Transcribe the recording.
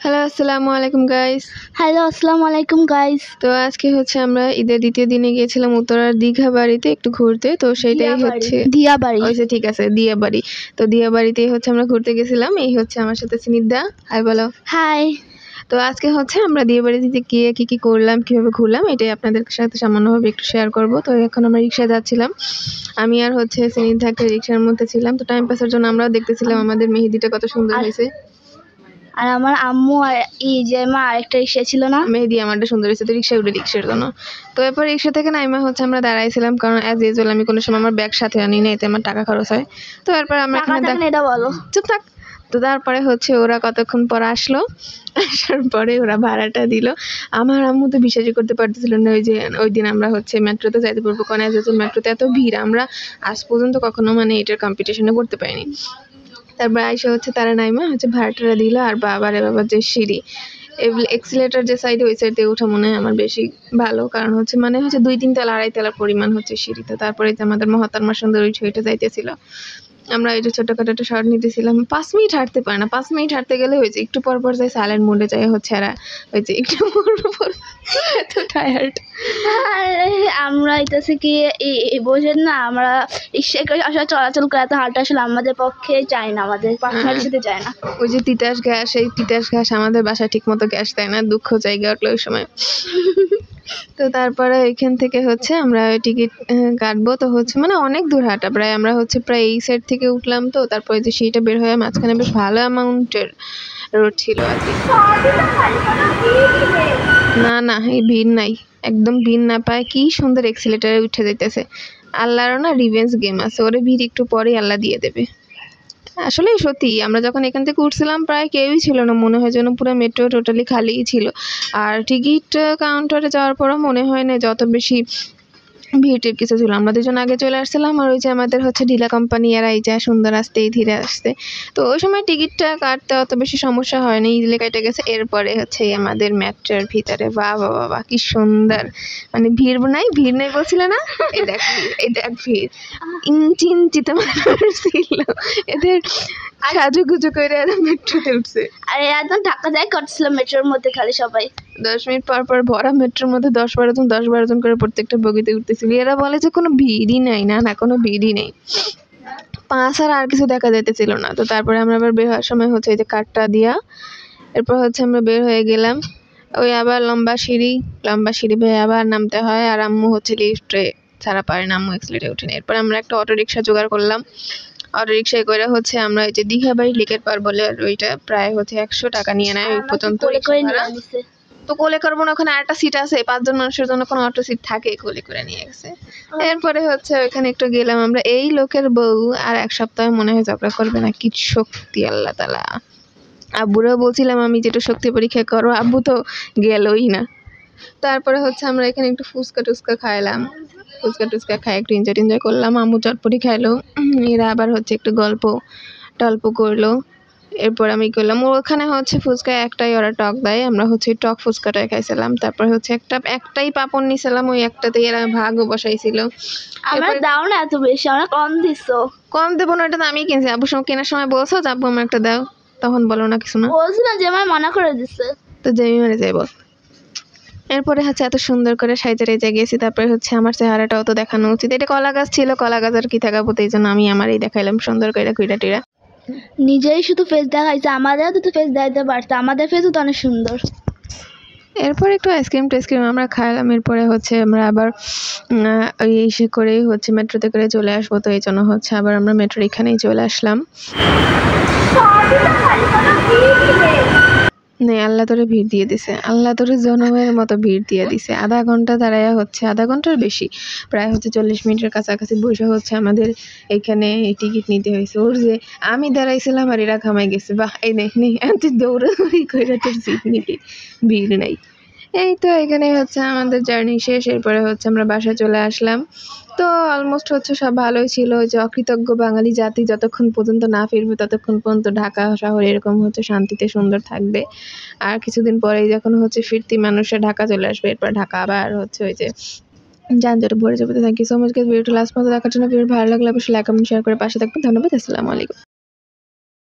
Hello, আসসালামু আলাইকুম guys. Hello, আসসালামু আলাইকুম গাইস। তো আজকে হচ্ছে আমরা ঈদের দ্বিতীয় দিনে গিয়েছিলাম উত্তরার দীঘা বাড়িতে একটু ঘুরতে। তো সেটাই হচ্ছে দিয়াবাড়ি। ওইসে ঠিক আছে, দিয়াবাড়ি। তো দিয়াবাড়িতেই হচ্ছে আমরা ঘুরতে গেছিলাম। এই হচ্ছে আমার সাথে স্নিগ্ধা। হাই বলো। হাই। তো আজকে হচ্ছে আমরা দিয়াবাড়িতে গিয়ে কি কি করলাম, কিভাবে ঘুরলাম, এটাই আপনাদের সাথে সামান্যভাবে একটু শেয়ার করব। তো এখন আমরা রিক্সায় যাচ্ছিলাম। আমি আর হচ্ছে স্নিগ্ধাকে রিক্সার মধ্যে ছিলাম। তো টাইম পাসের জন্য আমরাও দেখতেছিলাম আমাদের মেহেদিটা কত সুন্দর হয়েছে। আর আমার আম্মু আর এই যে মা আরেকটা রিক্সা ছিল না, মেহেদি আমারটা সুন্দর হয়েছে। তো রিক্সায় উঠে রিক্সার জন্য। তো এরপর রিক্সা থেকে নাইমা হচ্ছে আমরা দাঁড়াইছিলাম, কারণ অ্যাজ ইউজুয়াল আমি কোনো সময় আমার ব্যাগ সাথে আনি না, এতে আমার টাকা খরচ হয়। তো এরপর আমরা এটা বলো। চুপ থাক। তো তারপরে হচ্ছে ওরা কতক্ষণ পর আসলো, আসার পরে ওরা ভাড়াটা দিল। আমার আম্মু তো বিশ্বাসই করতে পারতেছিল না ওই দিন আমরা হচ্ছে মেট্রোতে যাইতে পারবো, কারণ অ্যাজ ইউজুয়াল মেট্রোতে এত ভিড়, আমরা আজ পর্যন্ত কখনো মানে এটার কম্পিটিশনে করতে পারিনি। তারপর আইসা হচ্ছে তারা নাইমা হচ্ছে ভাড়াটা দিল। আর বাবারে বাবার যে সিঁড়ি, এক্সিলেটার যে সাইডে ওই সাইড দিয়ে ওঠা মনে হয় আমার বেশি ভালো, কারণ হচ্ছে মানে হচ্ছে 2-3 তলা 2.5 তলার পরিমাণ হচ্ছে সিঁড়িতে। তারপরে যে আমাদের মহাত্মা সুন্দর ওই ছুঁইটা যাইতেছিল, আমরা এই যে ছোটখাটো একটা শর্ট নিতেছিলাম। 5 মিনিট হাঁটতে পারে না, 5 মিনিট হাঁটতে গেলে হয়েছে একটু পর পর যাই সাইলেন্ট মোডে যাই হচ্ছে এরা হয়েছে একটু পর এত টায়ার্ড। আমরা এটাছে কি বোঝেন না, আমরা রিক্সায় করে আসলে চলাচল করে এত হাঁটা আসলে আমাদের পক্ষে চাই না, আমাদের পার্সোনালির সাথে যায় না। ওই যে তিতাস গ্যাস, এই তিতাস গ্যাস আমাদের বাসায় ঠিক মতো গ্যাস দেয় না, দুঃখ জায়গা উঠলো ওই সময়। তো তারপরে এখান থেকে হচ্ছে আমরা টিকিট কাটবো। তো হচ্ছে মানে অনেক দূর হাঁটা, প্রায় আমরা হচ্ছে প্রায় এই সাইড থেকে উঠলাম। তো তারপরে যে সিঁড়িটা বের হয়ে মাঝখানে বেশ ভালো অ্যামাউন্টের রোড ছিল আর কি। না না, এই ভিড় নাই, একদম ভিড় না পায় কি সুন্দর এক্সিলেটারে উঠে যাইতেছে। আল্লাহরও না রিভেঞ্জ গেম আছে, ওরে ভিড় একটু পরেই আল্লাহ দিয়ে দেবে। আসলে সত্যি আমরা যখন এখান থেকে উঠছিলাম প্রায় কেউই ছিল না, মনে হয় যেন পুরো মেট্রো টোটালি খালিই ছিল। আর টিকিট কাউন্টারে যাওয়ার পরও মনে হয় না যত বেশি ভিড়টির কিছু ছিল। আমরা দুজন আগে চলে আসছিলাম, আর ওই যে আমাদের হচ্ছে ঢিলা কোম্পানি এরা এই যা সুন্দর আসতে এই ধীরে আসতে। তো ওই সময় টিকিটটা কাটতে অত বেশি সমস্যা হয়নি, ইজিলি কেটে গেছে। এরপরে হচ্ছে আমাদের মেট্রোর ভিতরে বাবা বাবা কি সুন্দর, মানে ভিড় নেই বলছিল না, এই দেখ ভিড়, এই দেখ ভিড়, ইঞ্চি ইঞ্চিতে মানুষ ছিল। এদের সাজুগুজু করে এরা মেট্রোতে উঠছে। আর একদম ধাক্কা দেয় করছিল মেট্রোর মধ্যে, খালি সবাই 10 মিনিট পর পর ভরা মেট্রোর মধ্যে 10-12 জন করে প্রত্যেকটা বগিতে উঠতেছিল। এরা বলে যে কোনো ভিড়ই নাই, না না কোনো ভিড়ই নেই, পাঁচ আর কিছু দেখা যাইতেছিল না। তো তারপরে আমরা আবার বের হওয়ার সময় হচ্ছে এই যে কার্ডটা দিয়া এরপর হচ্ছে আমরা বের হয়ে গেলাম। ওই আবার লম্বা সিঁড়ি বেয়ে আবার নামতে হয়। আর আম্মু হচ্ছে লিফটে ছাড়া পারে না, আম্মু এক্সিলেটরে উঠে নেয়। এরপর আমরা একটা অটো রিক্সা জোগাড় করলাম। অটো রিক্সায় করে হচ্ছে আমরা এই যে দীঘাবাড়ি লেকের পার বলে, ওইটা প্রায় হচ্ছে 100 টাকা নিয়ে নেয় ওই পর্যন্ত। তো কোলে করবো না, ওখানে আরেকটা সিট আছে, 5 জন মানুষের জন্য কোনো অটো সিট থাকে, কোলে করে নিয়ে গেছে। এরপরে হচ্ছে ওইখানে একটু গেলাম আমরা। এই লোকের বউ আর 1 সপ্তাহে মনে হয় ঝগড়া করবে না, কি শক্তি আল্লাহ তাআলা। আব্বুরাও বলছিলাম আমি যেটা শক্তি পরীক্ষা করো, আব্বু তো গেলই না। তারপরে হচ্ছে আমরা এখানে একটু ফুচকা টুচকা খাইলাম, ফুচকা খাই একটু এনজয় করলাম। আম্মু চটপটি খাইলো, এরা আবার হচ্ছে একটু গল্প টল্প করলো। এরপর আমি করলাম ওখানে হচ্ছে ফুচকা একটাই ওরা টক দেয়, আমরা হচ্ছে টক ফুচকাটাই খাইছিলাম। তারপর হচ্ছে একটাই পাপড় নিছিলাম, ওই একটাতেই এরা ভাগও বসাইছিল। আমরা দাও না এত বেশি, আমরা কম দিছো। কম দেবো না, এটা তো আমি কিনছি। আব্বুর সঙ্গে কেনার সময় বলছো যে আব্বু আমার একটা দাও, তখন বলো না কিছু না, বলছি না যে আমার মানা করে দিচ্ছে। তো জমি মারে যাইব। এরপরে হচ্ছে এত সুন্দর করে সাইজে গেছি। তারপরে হচ্ছে আমার চেহারাটাও তো দেখানো উচিত। এটা কলা গাছ ছিল, কলা গাছ আর কি থাকাবো, এই জন্য আমি আমারই দেখাইলাম সুন্দর করে কুইরা টিরা। নিজেই শুধু ফেস দেখাইছে, আমাদেরও তো ফেস দেখাইতে পারতো, আমাদের ফেসও তো অনেক সুন্দর। এরপর একটু আইসক্রিম আমরা খাইলাম। এরপরে হচ্ছে আমরা আবার ওই এসে করেই হচ্ছে মেট্রোতে করে চলে আসবো। তো এই জন্য হচ্ছে আবার আমরা মেট্রোর এখানেই চলে আসলাম। আল্লাহ তোরে ভিড় দিয়ে দিছে, আল্লাহ তোরে জনমের মতো ভিড় দিয়ে দিছে। আধা ঘন্টা দাঁড়ায় হচ্ছে, আধা ঘন্টার বেশি, প্রায় হচ্ছে 40 মিনিটের কাছাকাছি বসে হচ্ছে আমাদের এখানে টিকিট নিতে হয়েছে। ওর যে আমি দাঁড়াইছিলাম আর এরা ঘামাই গেছে, বাহ এই নেই তুই দৌড়াদৌড়ি করে তোর সিট নিবি, ভিড় নাই। এই তো এখানে হচ্ছে আমাদের জার্নি শেষ। এরপরে হচ্ছে আমরা বাসায় চলে আসলাম। তো অলমোস্ট হচ্ছে সব ভালোই ছিল। যে অকৃতজ্ঞ বাঙালি জাতি যতক্ষণ পর্যন্ত না ফিরবে ততক্ষণ পর্যন্ত ঢাকা শহর এরকম হচ্ছে শান্তিতে সুন্দর থাকবে। আর কিছুদিন পরেই যখন হচ্ছে ফিরতি মানুষরা ঢাকা চলে আসবে, এরপর ঢাকা আবার হচ্ছে ওই যে যানজটে ভরে যাবে। Thank you so much guys, ভিডিওটা লাস্ট পর্যন্ত দেখার জন্য। ভিডিও ভালো লাগলে অবশ্যই লাইক কমেন্ট শেয়ার করে পাশে থাকবেন। ধন্যবাদ, আসসালামু আলাইকুম।